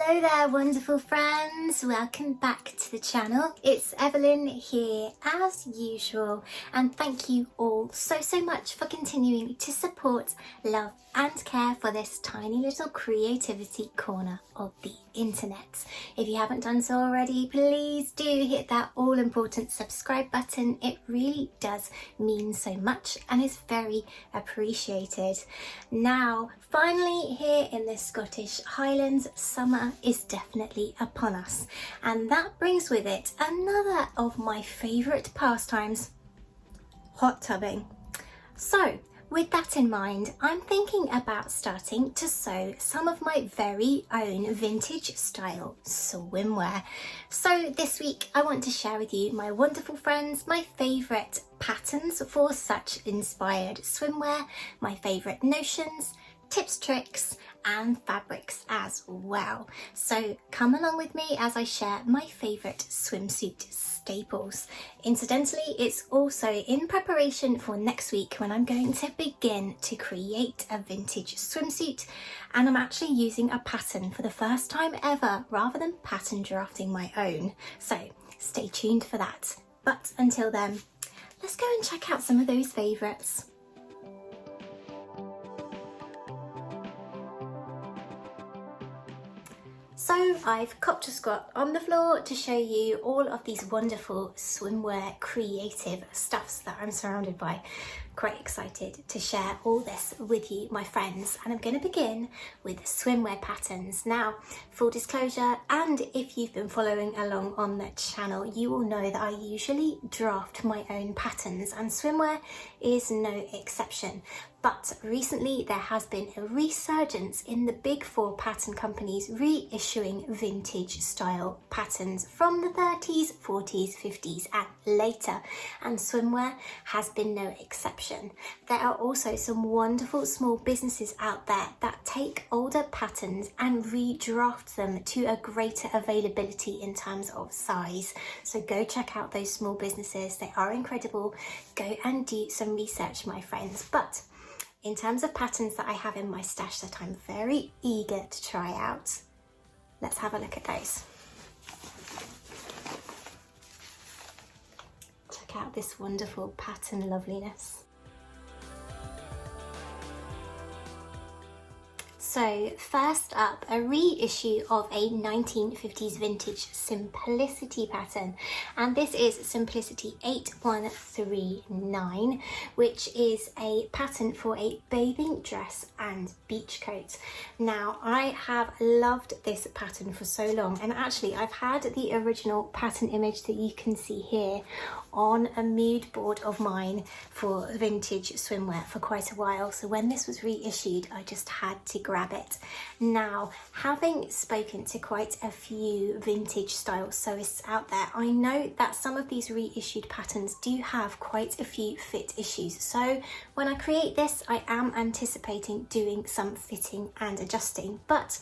Hello there, wonderful friends. Welcome back to the channel. It's Evelyn here as usual, and thank you all so much for continuing to support, love and care for this tiny little creativity corner of the internet. If you haven't done so already, please do hit that all important subscribe button. It really does mean so much and is very appreciated. Now, finally here in the Scottish Highlands, summer is definitely upon us, and that brings with it another of my favourite pastimes, hot tubbing. So with that in mind, I'm thinking about starting to sew some of my very own vintage style swimwear. So this week I want to share with you, my wonderful friends, my favourite patterns for such inspired swimwear, my favourite notions, tips, tricks and fabrics as well. So come along with me as I share my favourite swimsuit staples. Incidentally, it's also in preparation for next week when I'm going to begin to create a vintage swimsuit, and I'm actually using a pattern for the first time ever rather than pattern drafting my own. So stay tuned for that. But until then, let's go and check out some of those favourites. So I've copped a squat on the floor to show you all of these wonderful swimwear creative stuffs that I'm surrounded by. Quite excited to share all this with you, my friends, and I'm going to begin with swimwear patterns. Now, full disclosure, and if you've been following along on the channel, you will know that I usually draft my own patterns, and swimwear is no exception. But recently there has been a resurgence in the big four pattern companies reissuing vintage style patterns from the 30s, 40s, 50s and later, and swimwear has been no exception. There are also some wonderful small businesses out there that take older patterns and redraft them to a greater availability in terms of size. So go check out those small businesses, they are incredible. Go and do some research, my friends. But in terms of patterns that I have in my stash that I'm very eager to try out, let's have a look at those. Check out this wonderful pattern loveliness. So first up, a reissue of a 1950s vintage simplicity pattern, and this is Simplicity 8139, which is a pattern for a bathing dress and beach coat. Now, I have loved this pattern for so long, and actually I've had the original pattern image that you can see here on a mood board of mine for vintage swimwear for quite a while. So when this was reissued, I just had to grab it. Now, having spoken to quite a few vintage style sewists out there, I know that some of these reissued patterns do have quite a few fit issues. So when I create this, I am anticipating doing some fitting and adjusting, but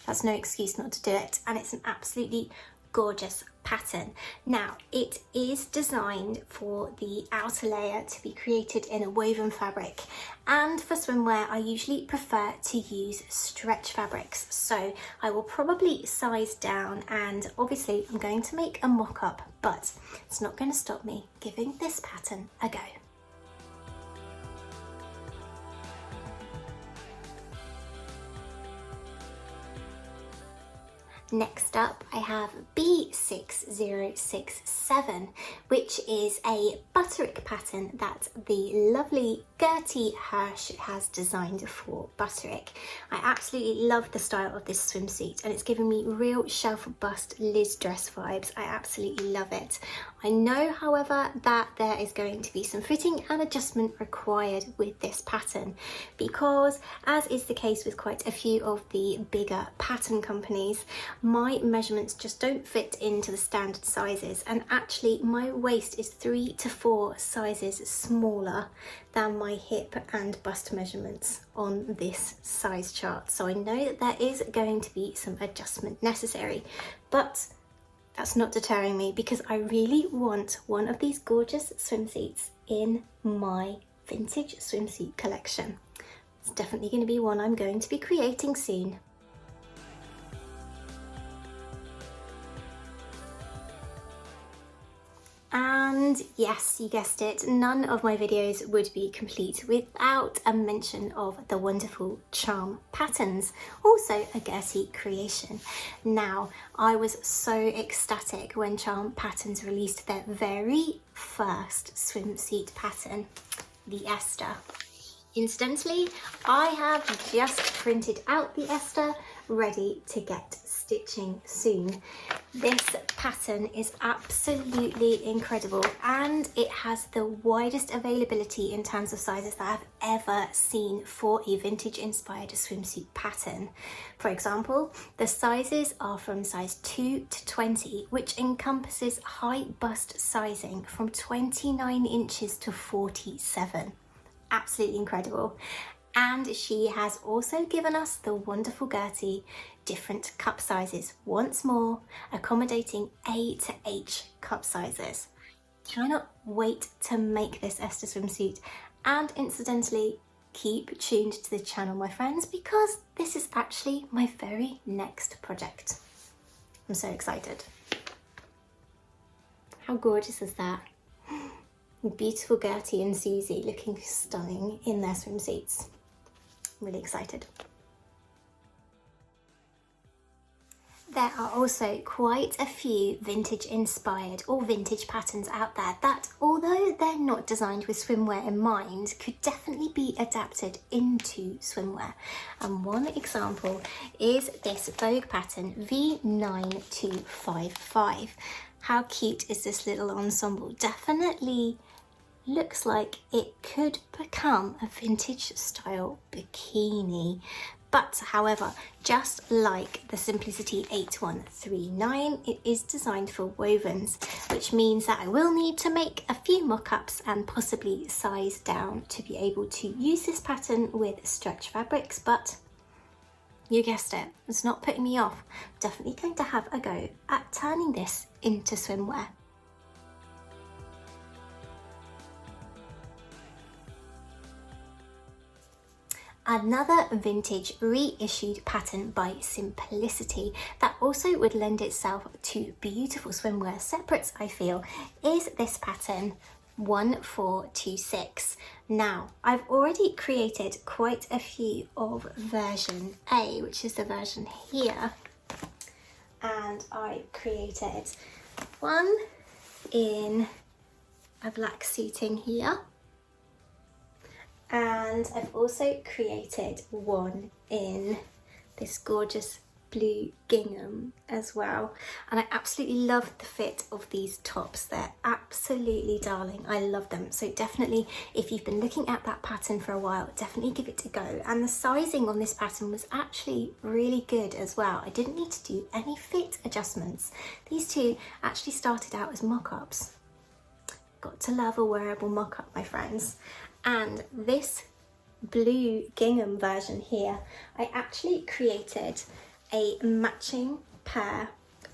that's no excuse not to do it, and it's an absolutely gorgeous pattern. Now, it is designed for the outer layer to be created in a woven fabric, and for swimwear I usually prefer to use stretch fabrics, so I will probably size down, and obviously I'm going to make a mock-up, but it's not going to stop me giving this pattern a go. Next up, I have B6067, which is a butterick pattern that the lovely Gertie Hirsch has designed for butterick. I absolutely love the style of this swimsuit, and it's giving me real shelf bust Liz dress vibes. I absolutely love it. I know, however, that there is going to be some fitting and adjustment required with this pattern, because as is the case with quite a few of the bigger pattern companies, my measurements just don't fit into the standard sizes, and actually my waist is 3 to 4 sizes smaller than my hip and bust measurements on this size chart. So I know that there is going to be some adjustment necessary, but that's not deterring me, because I really want one of these gorgeous swimsuits in my vintage swimsuit collection. It's definitely going to be one I'm going to be creating soon. And yes, you guessed it, none of my videos would be complete without a mention of the wonderful charm patterns, also a Gertie creation. Now, I was so ecstatic when Charm Patterns released their very first swimsuit pattern, the Esther. Incidentally, I have just printed out the Esther, ready to get stitching soon. This pattern is absolutely incredible and it has the widest availability in terms of sizes that I've ever seen for a vintage inspired swimsuit pattern. For example, the sizes are from size 2 to 20, which encompasses high bust sizing from 29 inches to 47. Absolutely incredible. And she has also given us the wonderful Gertie different cup sizes, once more accommodating A to H cup sizes. Cannot wait to make this Esther swimsuit, and incidentally, keep tuned to the channel, my friends, because this is actually my very next project. I'm so excited. How gorgeous is that? Beautiful Gertie and Susie looking stunning in their swimsuits. I'm really excited. There are also quite a few vintage inspired or vintage patterns out there that, although they're not designed with swimwear in mind, could definitely be adapted into swimwear. And one example is this Vogue pattern V9255. How cute is this little ensemble? Definitely looks like it could become a vintage style bikini. But however, just like the Simplicity 8139, it is designed for wovens, which means that I will need to make a few mock-ups and possibly size down to be able to use this pattern with stretch fabrics. But you guessed it, it's not putting me off. I'm definitely going to have a go at turning this into swimwear. Another vintage reissued pattern by Simplicity that also would lend itself to beautiful swimwear separates, I feel, is this pattern 1426. Now, I've already created quite a few of version A, which is the version here, and I created one in a black suiting here. And I've also created one in this gorgeous blue gingham as well. And I absolutely love the fit of these tops. They're absolutely darling. I love them. So definitely, if you've been looking at that pattern for a while, definitely give it a go. And the sizing on this pattern was actually really good as well. I didn't need to do any fit adjustments. These two actually started out as mock-ups. Got to love a wearable mock-up, my friends. And this blue gingham version here, I actually created a matching pair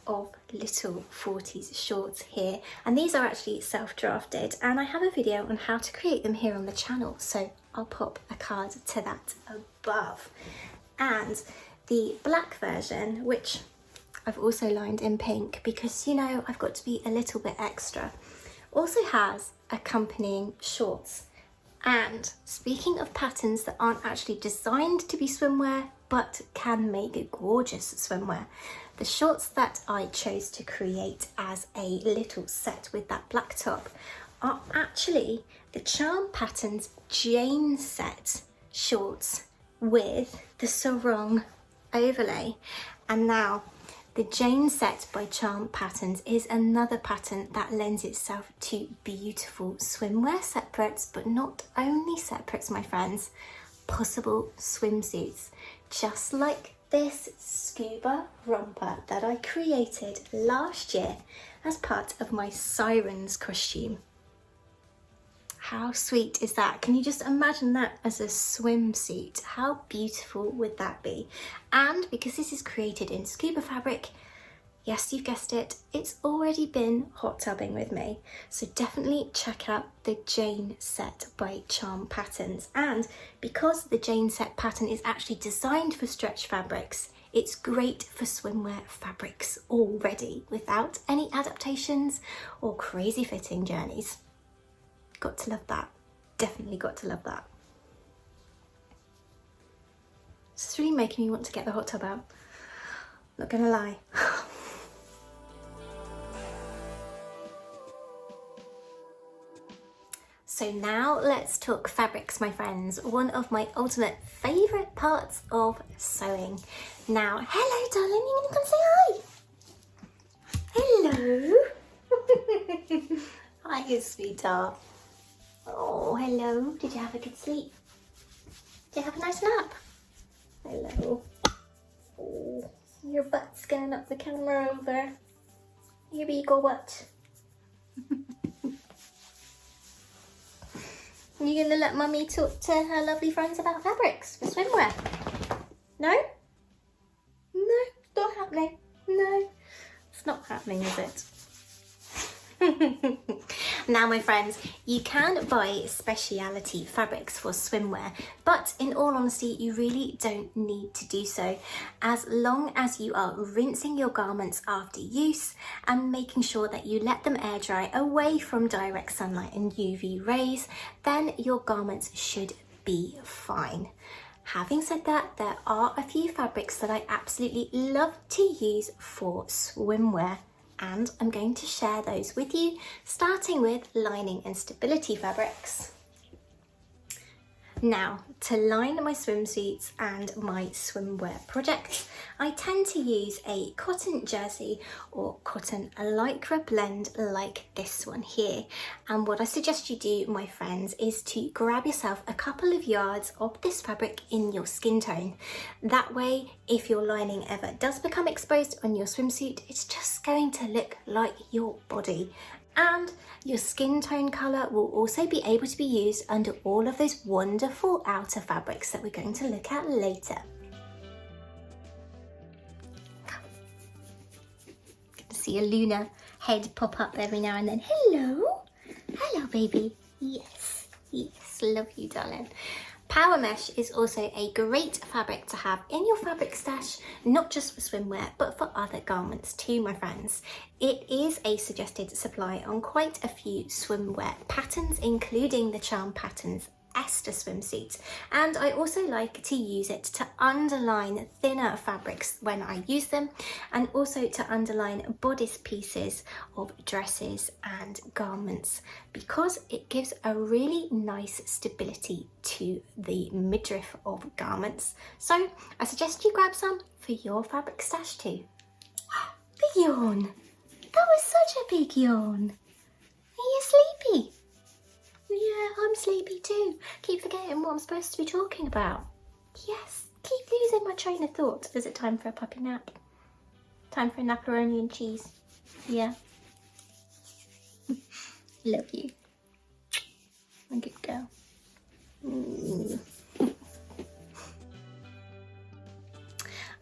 of little 40s shorts here, and these are actually self-drafted, and I have a video on how to create them here on the channel, so I'll pop a card to that above. And the black version, which I've also lined in pink because, you know, I've got to be a little bit extra, also has accompanying shorts. And speaking of patterns that aren't actually designed to be swimwear but can make gorgeous swimwear, the shorts that I chose to create as a little set with that black top are actually the Charm Patterns Jane set shorts with the sarong overlay. And now the Jane set by Charm Patterns is another pattern that lends itself to beautiful swimwear separates, but not only separates, my friends, possible swimsuits, just like this scuba romper that I created last year as part of my Sirens costume. How sweet is that? Can you just imagine that as a swimsuit? How beautiful would that be? And because this is created in scuba fabric, yes, you've guessed it, it's already been hot tubbing with me. So definitely check out the Jane set by Charm Patterns. And because the Jane set pattern is actually designed for stretch fabrics, It's great for swimwear fabrics already without any adaptations or crazy fitting journeys. Got to love that. Definitely got to love that. It's really making me want to get the hot tub out. Not gonna lie. So now let's talk fabrics, my friends. One of my ultimate favourite parts of sewing. Now, hello darling, you gonna come say hi? Hello. Hi, you sweetheart. Oh, hello. Did you have a good sleep? Did you have a nice nap? Hello. Oh, your butt's gonna knock the camera over. Here we go, what? You gonna let mummy talk to her lovely friends about fabrics for swimwear? No? No, not happening. No, it's not happening, is it? Now, my friends, you can buy speciality fabrics for swimwear, but in all honesty, you really don't need to do so. As long as you are rinsing your garments after use and making sure that you let them air dry away from direct sunlight and UV rays, then your garments should be fine. Having said that, there are a few fabrics that I absolutely love to use for swimwear, and I'm going to share those with you, starting with lining and stability fabrics. Now, to line my swimsuits and my swimwear projects, I tend to use a cotton jersey or cotton lycra blend like this one here. And what I suggest you do, my friends, is to grab yourself a couple of yards of this fabric in your skin tone. That way, if your lining ever does become exposed on your swimsuit, it's just going to look like your body. And your skin tone colour will also be able to be used under all of those wonderful outer fabrics that we're going to look at later. Good to see a Luna head pop up every now and then. Hello, hello baby. Yes, yes, love you darling. Power mesh is also a great fabric to have in your fabric stash, not just for swimwear, but for other garments too, my friends. It is a suggested supply on quite a few swimwear patterns, including the Charm Patterns Esther swimsuit, and I also like to use it to underline thinner fabrics when I use them, and also to underline bodice pieces of dresses and garments, because it gives a really nice stability to the midriff of garments. So I suggest you grab some for your fabric stash too. Big yawn. That was such a big yawn. Are you sleepy? Yeah, I'm sleepy too. Keep forgetting what I'm supposed to be talking about. Yes, keep losing my train of thought. Is it time for a puppy nap? Time for a macaroni and cheese? Yeah. Love you. A good girl.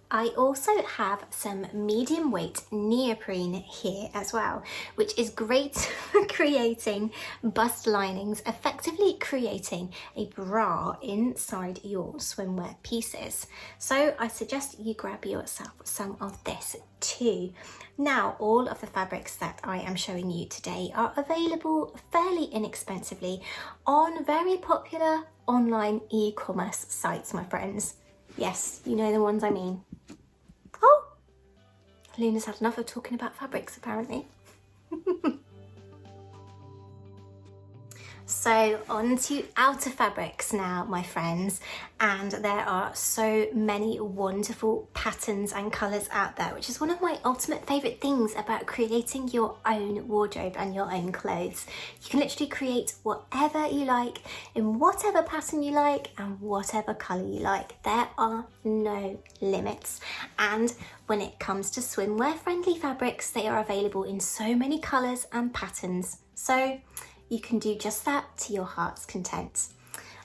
I also have some medium weight neoprene here as well, which is great for creating bust linings, effectively creating a bra inside your swimwear pieces. So I suggest you grab yourself some of this too. Now, all of the fabrics that I am showing you today are available fairly inexpensively on very popular online e-commerce sites, my friends. Yes, you know the ones I mean. Oh, Luna's had enough of talking about fabrics, apparently. So on to outer fabrics now, my friends, and there are so many wonderful patterns and colours out there, which is one of my ultimate favourite things about creating your own wardrobe and your own clothes. You can literally create whatever you like, in whatever pattern you like, and whatever colour you like. There are no limits. And when it comes to swimwear friendly fabrics, they are available in so many colours and patterns. So you can do just that to your heart's content.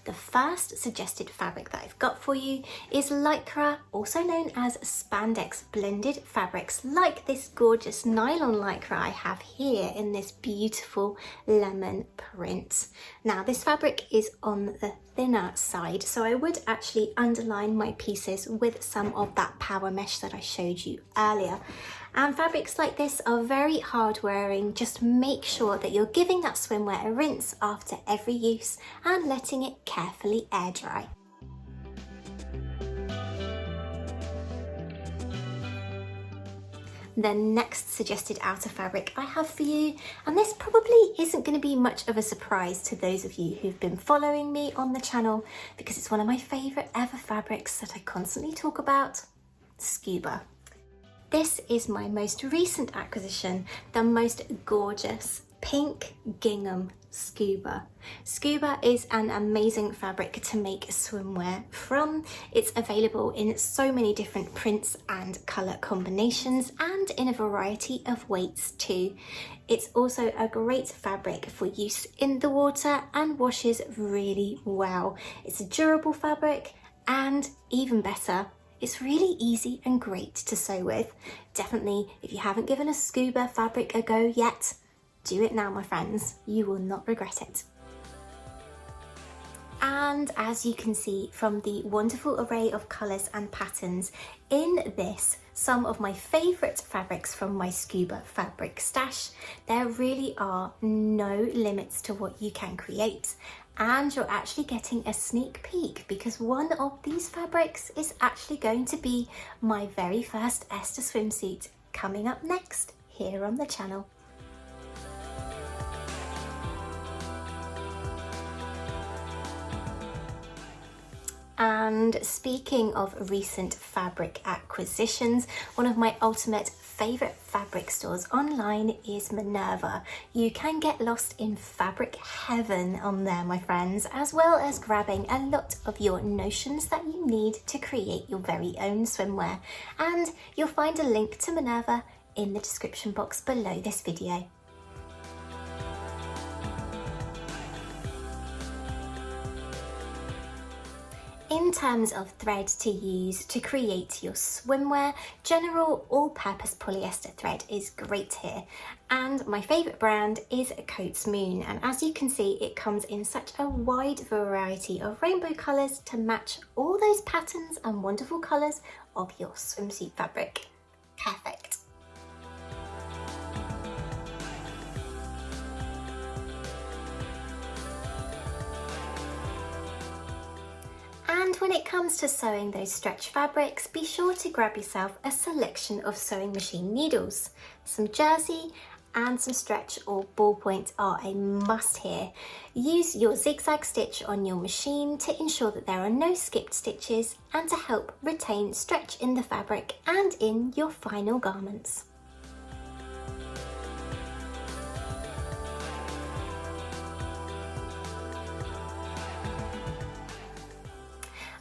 The first suggested fabric that I've got for you is Lycra, also known as spandex blended fabrics, like this gorgeous nylon Lycra I have here in this beautiful lemon print. Now this fabric is on the thinner side, so I would actually underline my pieces with some of that power mesh that I showed you earlier. And fabrics like this are very hard wearing. Just make sure that you're giving that swimwear a rinse after every use and letting it carefully air dry. The next suggested outer fabric I have for you, and this probably isn't going to be much of a surprise to those of you who've been following me on the channel, because it's one of my favourite ever fabrics that I constantly talk about, scuba. This is my most recent acquisition, the most gorgeous pink gingham scuba. Scuba is an amazing fabric to make swimwear from. It's available in so many different prints and colour combinations and in a variety of weights too. It's also a great fabric for use in the water and washes really well. It's a durable fabric, and even better, it's really easy and great to sew with. Definitely, if you haven't given a scuba fabric a go yet, do it now, my friends. You will not regret it. And as you can see from the wonderful array of colours and patterns in this, some of my favourite fabrics from my scuba fabric stash, there really are no limits to what you can create. And you're actually getting a sneak peek, because one of these fabrics is actually going to be my very first Esther swimsuit, coming up next here on the channel. And speaking of recent fabric acquisitions, one of my ultimate favourite fabric stores online is Minerva. You can get lost in fabric heaven on there, my friends, as well as grabbing a lot of your notions that you need to create your very own swimwear. And you'll find a link to Minerva in the description box below this video. In terms of thread to use to create your swimwear, general all-purpose polyester thread is great here. And my favourite brand is Coats Moon, and as you can see, it comes in such a wide variety of rainbow colours to match all those patterns and wonderful colours of your swimsuit fabric. Perfect. And when it comes to sewing those stretch fabrics, be sure to grab yourself a selection of sewing machine needles. Some jersey and some stretch or ballpoint are a must here. Use your zigzag stitch on your machine to ensure that there are no skipped stitches and to help retain stretch in the fabric and in your final garments.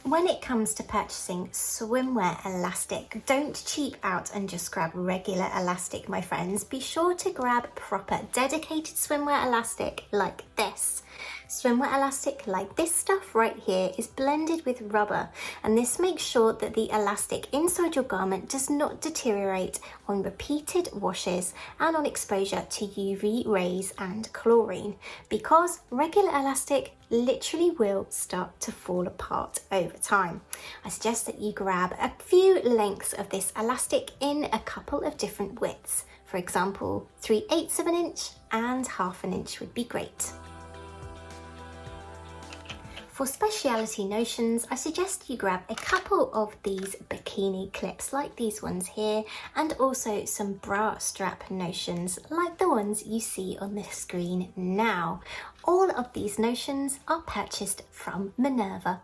When it comes to purchasing swimwear elastic, don't cheap out and just grab regular elastic, my friends. Be sure to grab proper dedicated swimwear elastic like this. Swimwear elastic like this stuff right here is blended with rubber, and this makes sure that the elastic inside your garment does not deteriorate on repeated washes and on exposure to UV rays and chlorine, because regular elastic literally will start to fall apart over time. I suggest that you grab a few lengths of this elastic in a couple of different widths. For example, 3/8 of an inch and 1/2 an inch would be great. For speciality notions, I suggest you grab a couple of these bikini clips like these ones here, and also some bra strap notions like the ones you see on the screen now. All of these notions are purchased from Minerva.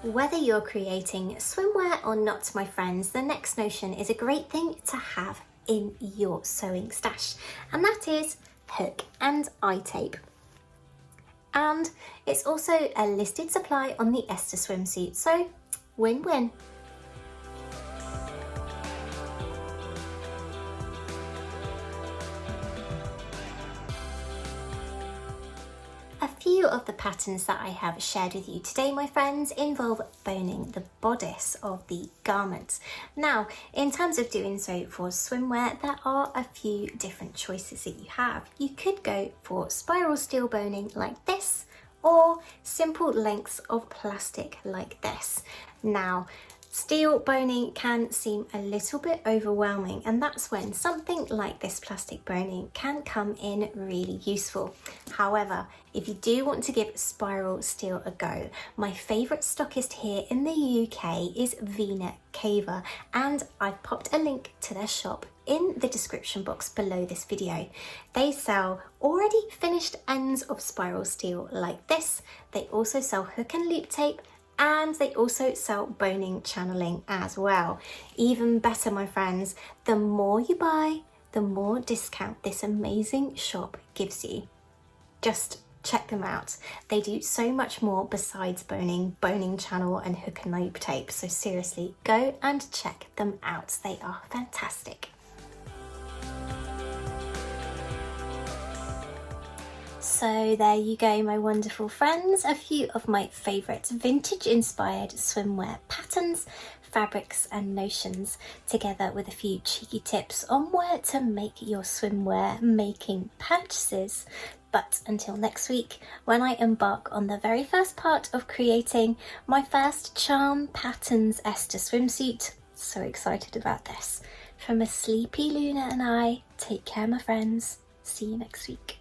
Whether you're creating swimwear or not, my friends, the next notion is a great thing to have in your sewing stash, and that is hook and eye tape. And it's also a listed supply on the Esther swimsuit, so win-win. few of the patterns that I have shared with you today, my friends, involve boning the bodice of the garment. Now, in terms of doing so for swimwear, there are a few different choices that you have. You could go for spiral steel boning like this, or simple lengths of plastic like this. Now, steel boning can seem a little bit overwhelming, and that's when something like this plastic boning can come in really useful. However, if you do want to give spiral steel a go, my favourite stockist here in the UK is Vina Caver, and I've popped a link to their shop in the description box below this video. They sell already finished ends of spiral steel like this. They also sell hook and loop tape, and they also sell boning channeling as well. Even better, my friends, the more you buy, the more discount this amazing shop gives you. Just check them out. They do so much more besides boning channel and hook and loop tape. So seriously, go and check them out. They are fantastic. So there you go, my wonderful friends, a few of my favourite vintage inspired swimwear patterns, fabrics and notions, together with a few cheeky tips on where to make your swimwear making purchases. But until next week, when I embark on the very first part of creating my first Charm Patterns Esther swimsuit, so excited about this. From a sleepy Luna and I, take care, my friends. See you next week.